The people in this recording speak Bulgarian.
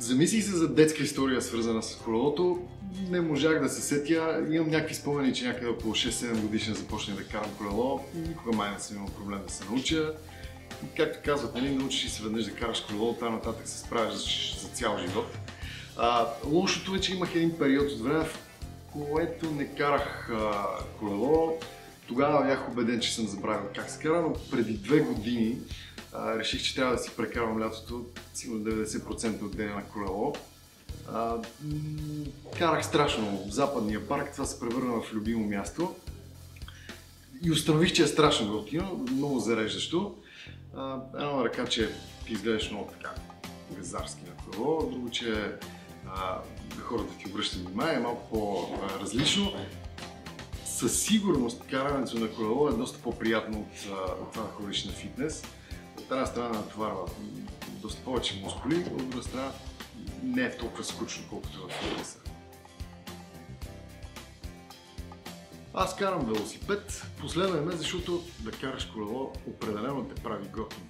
Замислих се за детска история, свързана с колелото. Не можах да се сетя. Имам някакви спомени, че някъде около 6-7 годишен започнах да карам колело. Никога май не съм имал проблем да се науча. Както казват, нали, научиш се веднъж да караш колело, оттам нататък се справиш за цял живот. Лошото е, че имах един период от време, в което не карах колело. Тогава бях убеден, че съм забравил как се кара, но преди 2 години реших, че трябва да си прекарвам лятото сигурно 90% от деня на колело. Карах страшно в Западния парк, това се превърна в любимо място. И установих, че е страшно готино, много зареждащо. Едно ръка, че ти изглеждаш много така газарски на колело, друго, че хората ти обръщат внимание, е малко по-различно. Със сигурност карането на колело е доста по-приятно от това да ходиш на фитнес. От една страна натоварва доста повече мускули, от друга страна не е толкова скучно, колкото в фитнеса. Аз карам велосипед последно време, защото да караш колело определено те прави готин.